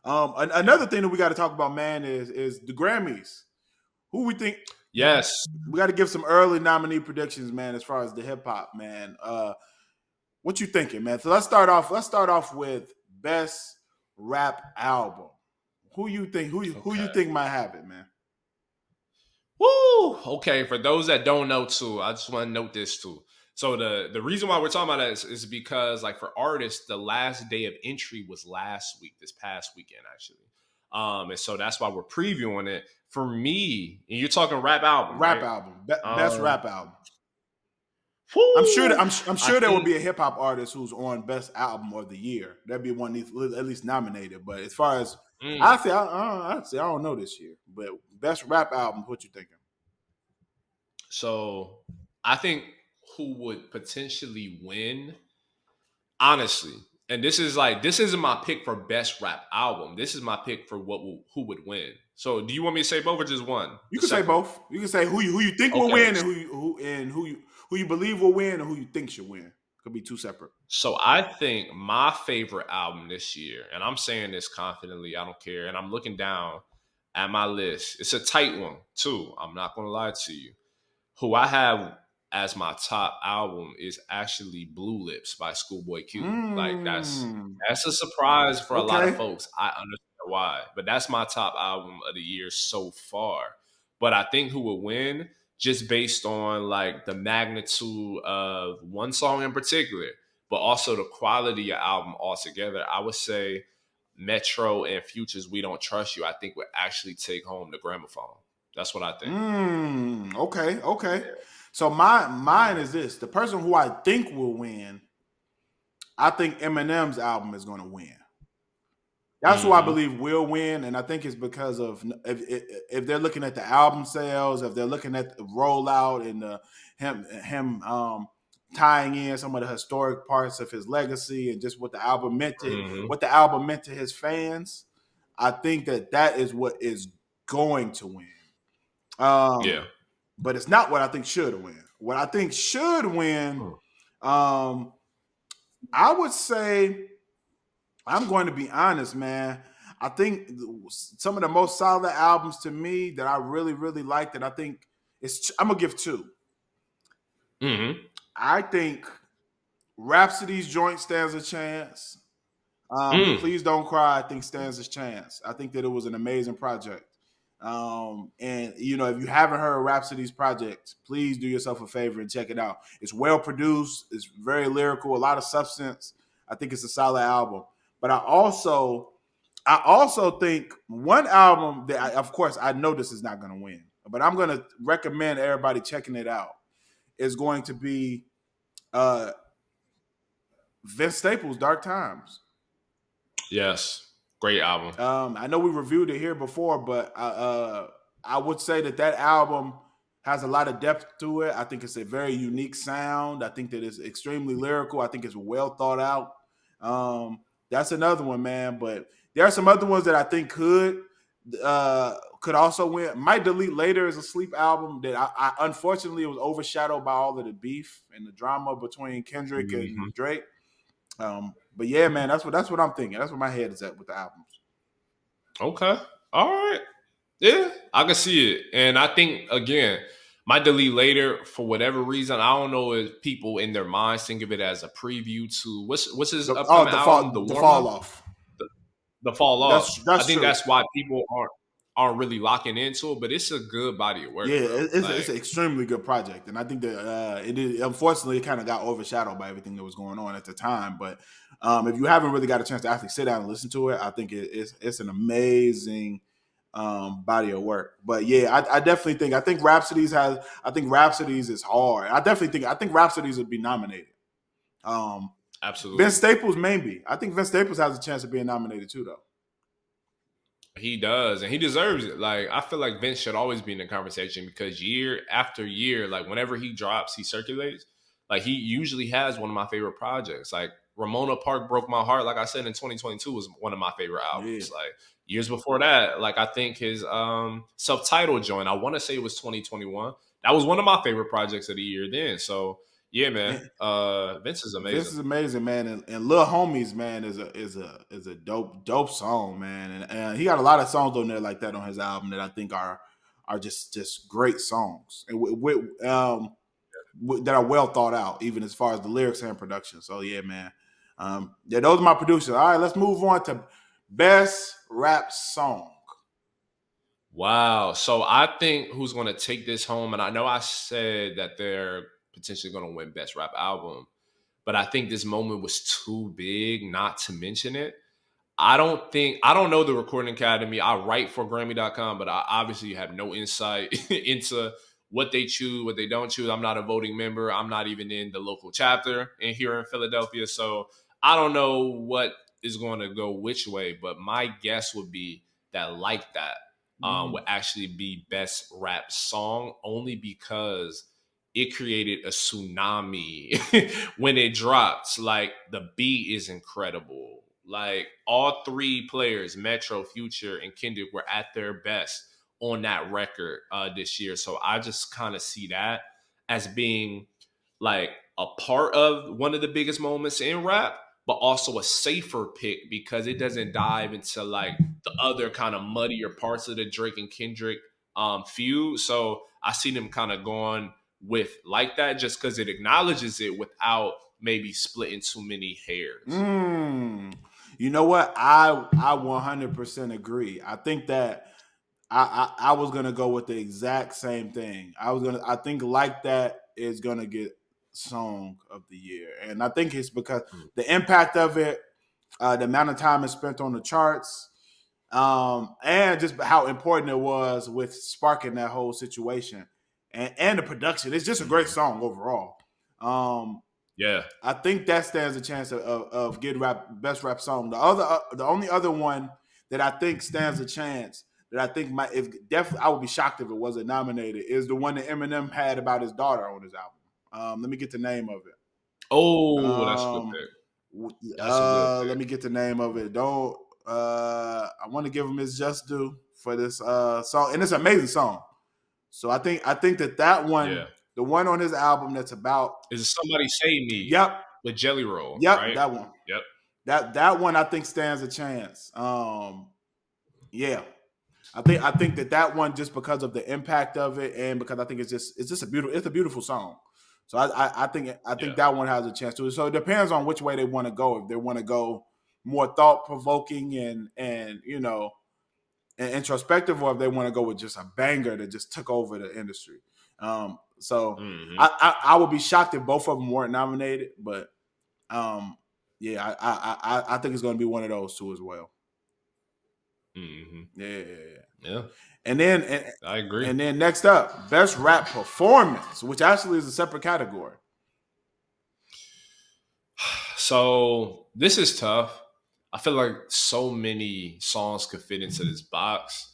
Another thing that we got to talk about, man, is the Grammys. Who we think Yes. we got to give some early nominee predictions, man, as far as the hip hop, man. What you thinking, man? So let's start off. Let's start off with best rap album. Who you think? Who you Okay. think might have it, man? Woo! Okay, for those that don't know too, I just want to note this too. So the reason why we're talking about that is because like for artists, the last day of entry was last week, this past weekend actually. And so that's why we're previewing it. For me, and you're talking rap album, Rap right? album, best Um, rap album. I'm sure. That, whoo, I'm I sure there will think be a hip hop artist who's on best album of the year. That'd be one at least nominated. But as far as mm, I say I don't know this year. But best rap album, what you thinking? so. I think who would potentially win honestly, and this isn't my pick for best rap album. This is my pick for who would win. So, do you want me to say both or just one? You The can say second one. both. You can say who you think will Okay. win and who you believe will win and who you think should win. Could be two separate. So I think my favorite album this year, and I'm saying this confidently, I don't care, and I'm looking down at my list. It's a tight one too. I'm not gonna lie to you. Who I have as my top album is actually Blue Lips by Schoolboy Q. Like Mm, that's a surprise for a lot of okay. folks. I understand why, but that's my top album of the year so far. But I think who would win just based on like the magnitude of one song in particular, but also the quality of album altogether. I would say Metro and Future's "We Don't Trust You." I think would actually take home the gramophone. That's what I think. Okay. Okay. Yeah. So mine is this: the person who I think will win. I think Eminem's album is going to win. That's who I Mm-hmm. believe will win, and I think it's because of if they're looking at the album sales, if they're looking at the rollout and him tying in some of the historic parts of his legacy and just Mm-hmm. what the album meant to his fans. I think that is what is going to win. Yeah. Um, but it's not what I think should win. What I think should win, Mm. um, I would say I'm going to be honest, man. I think some of the most solid albums to me that I really, really like that I think I'm gonna give two. Mm-hmm. I think Rhapsody's joint stands a chance. Mm. Please Don't Cry, I think stands a chance. I think that it was an amazing project. And you know, if you haven't heard Rhapsody's project, please do yourself a favor and check it out. It's well produced, it's very lyrical, a lot of substance. I think it's a solid album. But I also think one album that of course I know this is not going to win, but I'm going to recommend everybody checking it out is going to be uh Vince Staples' Dark Times. Yes. Great album. I know we reviewed it here before, but I would say that album has a lot of depth to it. I think it's a very unique sound. I think that it's extremely lyrical. I think it's well thought out. That's another one, man. But there are some other ones that I think could also win. Might Delete Later is a sleep album that I unfortunately it was overshadowed by all of the beef and the drama between Kendrick and Mhm. Drake. But yeah, man, that's what I'm thinking. That's where my head is at with the albums. Okay. All right. Yeah, I can see it. And I think again, my delete later for whatever reason, I don't know if people in their minds think of it as a preview to what's his upcoming album, The The Warm fall Up, off. the, the Fall Off. I That's think true. that's why people aren't really locking into it, but it's a good body of Yeah, work, bro. it's Like an extremely good project, and I think that unfortunately it kind of got overshadowed by everything that was going on at the time. But if you haven't really got a chance to actually sit down and listen to it, I think it's an amazing body of work. But yeah, I definitely think I think Rhapsodies is hard. I think Rhapsodies would be nominated. Um, Vince absolutely. Staples maybe. I think Vince Staples has a chance of being nominated too, though. He does, and he deserves it. Like I feel like Vince should always be in the conversation because year after year, like whenever he drops, he circulates. Like he usually has one of my favorite projects. Like Ramona Park broke my heart. Like I said in 2022 was one of my favorite Yeah. albums. Like years before that, like I think his self-titled joint, I want to say it was 2021. That was one of my favorite projects of the year then. So Yeah, man. And Vince is Vince amazing. is amazing, man, and Lil Homies, man, is a dope song, man, and he got a lot of songs on there like that on his album that I think are just great songs and that are well thought out, even as far as the lyrics and production. So yeah, man, yeah, those are my producers. All right, let's move on to best rap song. Wow. So I think who's going to take this home, and I know I said that they're potentially going to win best rap album, but I think this moment was too big not to mention it. I don't know the Recording Academy. I write for Grammy.com, but I obviously have no insight into what they choose, what they don't choose. I'm not a voting member. I'm not even in the local chapter in here in Philadelphia. So I don't know what is going to go which way, but my guess would be that Like That would Mm. actually be best rap song only because it created a tsunami when it drops. Like the beat is incredible. Like all three players, Metro, Future, and Kendrick, were at their best on that record this year. So I just kind of see that as being like a part of one of the biggest moments in rap, but also a safer pick because it doesn't dive into like the other kind of muddier parts of the Drake and Kendrick feud. So I see them kind of going with Like That just because it acknowledges it without maybe splitting too many hairs. Mm. You know what? I 100% agree. I think that I was gonna go with the exact same thing. I think Like That is gonna get song of the year, and I think it's because Mm. the impact of it, the amount of time it spent on the charts, and just how important it was with sparking that whole situation, and the production. It's just a great Mhm. song overall. Um, Yeah. I think that stands a chance of getting best rap song. The only other one that I think stands a chance that I think might, if definitely, I would be shocked if it wasn't nominated, is the one that Eminem had about his daughter on his album. Let me get the name of it. Oh, that's a good pick. That's a good Let pick. me get the name of it. Don't. I want to give him his just due for this song, and it's an amazing song. So I think that one, Yeah. the one on his album that's about. Is it Somebody Save Me Yep, with Jelly Roll, yep, right? that one. Yep. That one I think stands a chance. Yeah, I think that one just because of the impact of it and because I think it's just a beautiful song. So I think Yeah. that one has a chance to. So it depends on which way they want to go. If they want to go more thought provoking and and introspective, or if they want to go with just a banger that just took over the industry. So Hmm. I would be shocked if both of them weren't nominated, but um, yeah, I think it's going to be one of those two as well. Hmm. Yeah, yeah, yeah. Yeah. And then and, I agree. and then next up, best rap performance, which actually is a separate category. So this is tough. I feel like so many songs could fit into this box.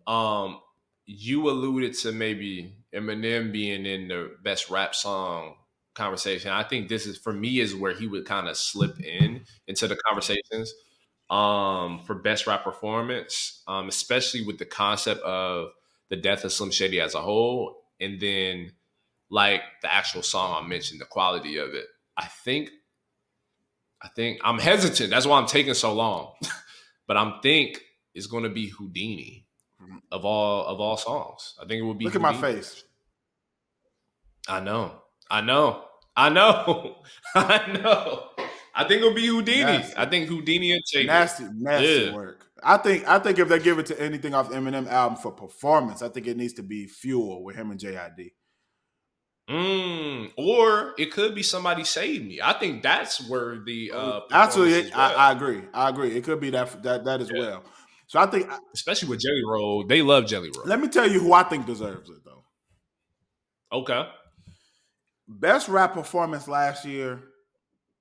Um, you alluded to maybe Eminem being in the best rap song conversation. I think this is for me is where he would kind of slip in into the conversations for best rap performance, especially with the concept of the death of Slim Shady as a whole, and then like the actual song I mentioned, the quality of it. I think I think I'm hesitant. That's why I'm taking so long. But I'm think it's going to be Houdini of all songs. I think it would be Look at my Houdini. face. I know. I know. I know. I know. I think it'll be Houdini. I Nasty, think Houdini will take it. nasty Yeah. work. I think if they give it to anything off the Eminem album for performance, I think it needs to be Fuel with him and JID. Or it could be Somebody Save Me. I think that's where the performance Actually, as well. I agree. I agree. It could be that as Yeah. well. So I think Especially with Jelly Roll. They love Jelly let Roll. me tell you who I think deserves it though. Okay. Best rap performance last year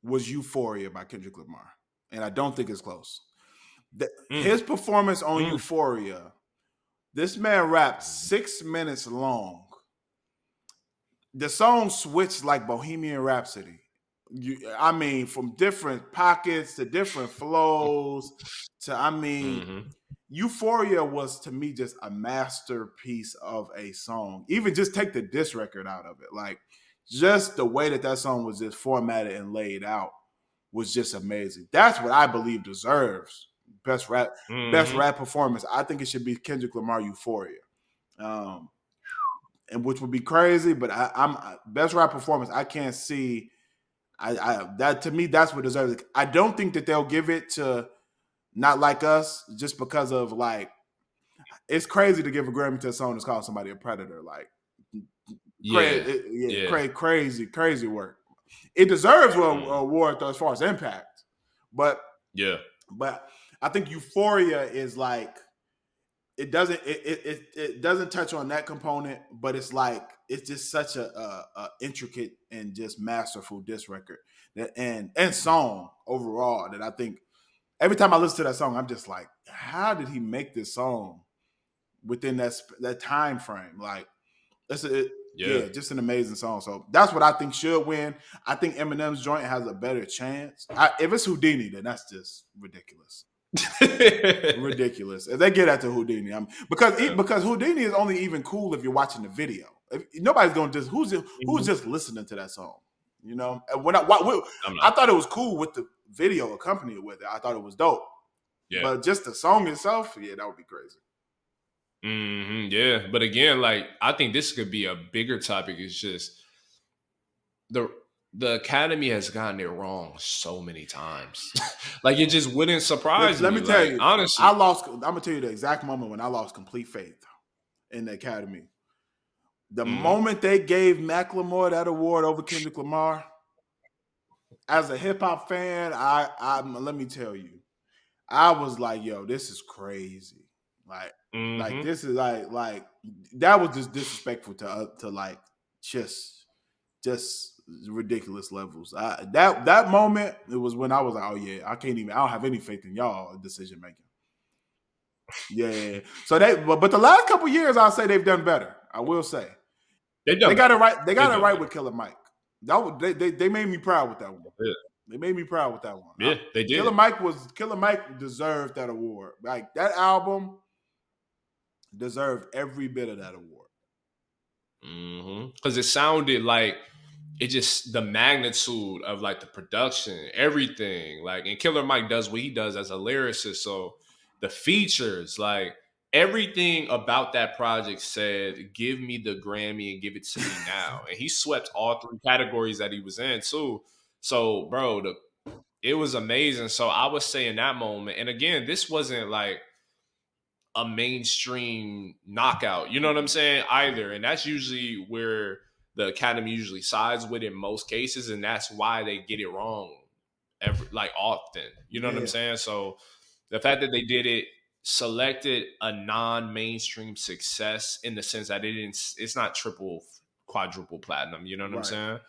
was Euphoria by Kendrick Lamar, and I don't think it's close. Mm, His performance on mm, Euphoria, this man rapped 6 minutes long. The song switched like Bohemian Rhapsody. I mean, from different pockets to different flows to, I mean, mm-hmm. Euphoria was to me just a masterpiece of a song. Even just take the diss record out of it. Like just the way that that song was just formatted and laid out was just amazing. That's what I believe deserves best Mm-hmm. rap performance. I think it should be Kendrick Lamar Euphoria. Um, and which would be crazy, but I'm best rap performance. I can't see. That to me, that's what deserves it. I don't think that they'll give it to Not Like Us just because of like it's crazy to give a Grammy to a song that's called somebody a predator. Like Yeah. crazy, yeah, Yeah. crazy work. It deserves an Mm. award though, as far as impact, but Yeah. but I think Euphoria is like it doesn't touch on that component, but it's like it's just such a intricate and just masterful disc record that and song overall that I think every time I listen to that song, I'm just like, how did he make this song within that time frame? Like, Yeah. yeah, just an amazing song. So that's what I think should win. I think Eminem's joint has a better chance. If it's Houdini, then that's just ridiculous. Ridiculous. If they get at the Houdini, because Houdini is only even cool if you're watching the video. Nobody's gonna just who's Mhm. just listening to that song. You know, and I'm I not. thought it was cool with the video accompanied with it. I thought it was dope, Yeah. but just the song itself, yeah, that would be crazy. Yeah. But again, like I think this could be a bigger topic. It's just the the Academy has gotten it wrong so many times. Like it just wouldn't surprise Let me me. tell Like you, honestly. I lost. I'm gonna tell you the exact moment when I lost complete faith in the Academy. The Mhm. moment they gave Macklemore that award over Kendrick Lamar, as a hip hop fan, I let me tell you, I was like, yo, this is crazy. Like, Mhm. this is like that was just disrespectful to like just just ridiculous levels. That moment, it was when I was like, oh yeah, I don't have any faith in y'all decision making. Yeah. So but the last couple years, I'll say they've done better. I will say They've they done got it better. right. They They've got it done right better. with Killer Mike. That was, they made me proud with that one. Yeah. They made me proud with that one. Yeah, they did. Killer Mike deserved that award. Like that album deserved every bit of that award. Because it sounded like it just the magnitude of like the production, everything. Like, and Killer Mike does what he does as a lyricist. So the features, like everything about that project said, give me the Grammy and give it to me now. And he swept all three categories that he was in too. So, bro, it was amazing. So I would say in that moment, and again, this wasn't like a mainstream knockout. You know what I'm saying? Either. And that's usually where the Academy usually sides with in most cases, and that's why they get it wrong like often. You know what I'm Yeah, saying? So the fact that they did it selected a non-mainstream success in the sense that it's not triple quadruple platinum, you know what I'm right.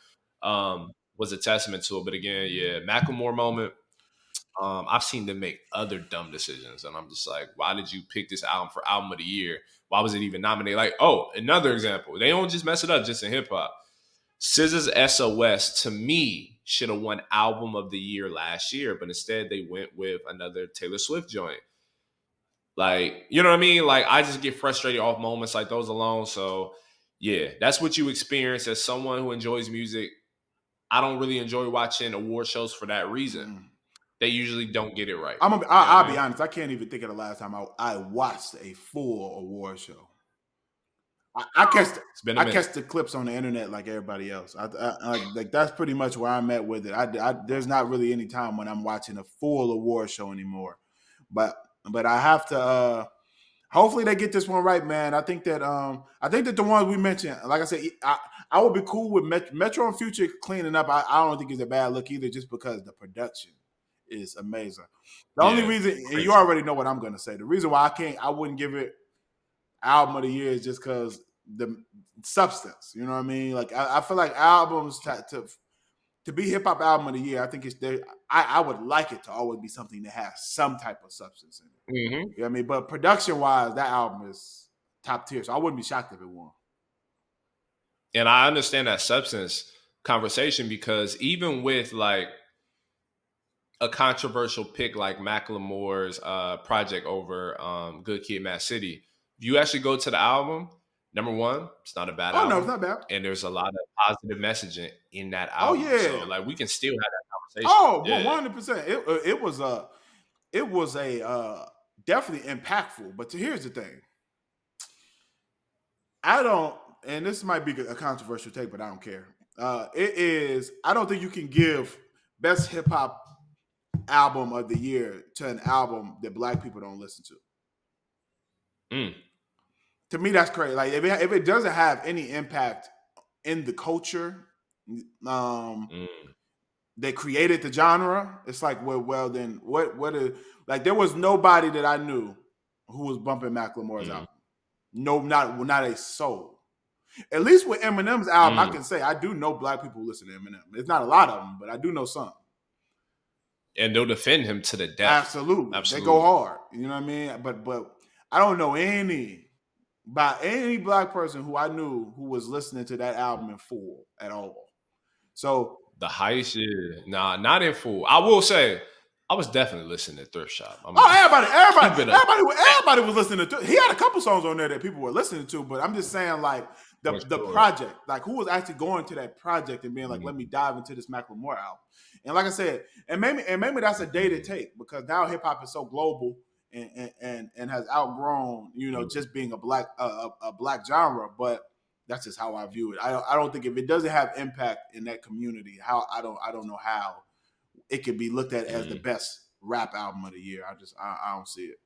saying? Was a testament to it. But again, yeah, Macklemore moment, I've seen them make other dumb decisions, and I'm just like, why did you pick this album for album of the year? Why was it even nominated? Like, oh, another example. They don't just mess it up just in hip hop. SZA's SOS to me should have won album of the year last year, but instead they went with another Taylor Swift joint. Like, you know what I mean? Like, I just get frustrated off moments like those alone. So, yeah, that's what you experience as someone who enjoys music. I don't really enjoy watching award shows for that reason. Mm. They usually don't get it right. You know what I'll I be mean? honest. I can't even think of the last time I watched a full award show. I catch the, It's been a I minute. catch the clips on the internet like everybody else. Like that's pretty much where I'm at with it. There's not really any time when I'm watching a full award show anymore. But I have to. Hopefully they get this one right, man. I think that the ones we mentioned, like I said, I would be cool with Metro and Future cleaning up. I don't think it's a bad look either, just because the production is amazing. The only Yeah, reason, and you crazy. already know what I'm gonna say, the reason why I wouldn't give it album of the year is just because the substance. You know what I mean? Like I feel like albums to be hip hop album of the year, I think it's there. I would like it to always be something that has some type of substance in it. Hmm. You know what I mean? But production wise, that album is top tier. So I wouldn't be shocked if it won. And I understand that substance conversation because even with like a controversial pick like Macklemore's project over Good Kid, Mad City, if you actually go to the album, Number one, it's not a bad Oh no, it's album, not bad. and there's a lot of positive messaging in that Oh album. So yeah. like we can still have that conversation. Oh, Yeah. 100%. It was a definitely impactful. But here's the thing. I don't, and this might be a controversial take, but I don't care. It is. I don't think you can give best hip hop album of the year to an album that Black people don't listen to. Mm, To me, that's crazy. Like if it doesn't have any impact in the culture, um, mm, that created the genre, it's like, well then what is, like there was nobody that I knew who was bumping Macklemore's mm, album. No, not a soul. At least with Eminem's album, I mm. can say I do know Black people who listen to Eminem. It's not a lot of them, but I do know some. And they'll defend him to the death. Absolutely, they go Absolutely. hard. You know what I mean? But I don't know any Black person who I knew who was listening to that album in full at all. So The heist, yeah. Nah, not in full. I will say, I was definitely listening to Thrift Shop. oh, everybody, Keep it up. everybody was listening to. He had a couple songs on there that people were listening to, but I'm just saying, like For the sure. project, like who was actually going to that project and being like, Mm, let me dive into this Macklemore album. And like I said, and maybe that's a dated take because now hip hop is so global and has outgrown, mm, just being a black genre. But that's just how I view it. I don't think if it doesn't have impact in that community, how I don't know how it could be looked at as the mm. best rap album of the year. I don't see it.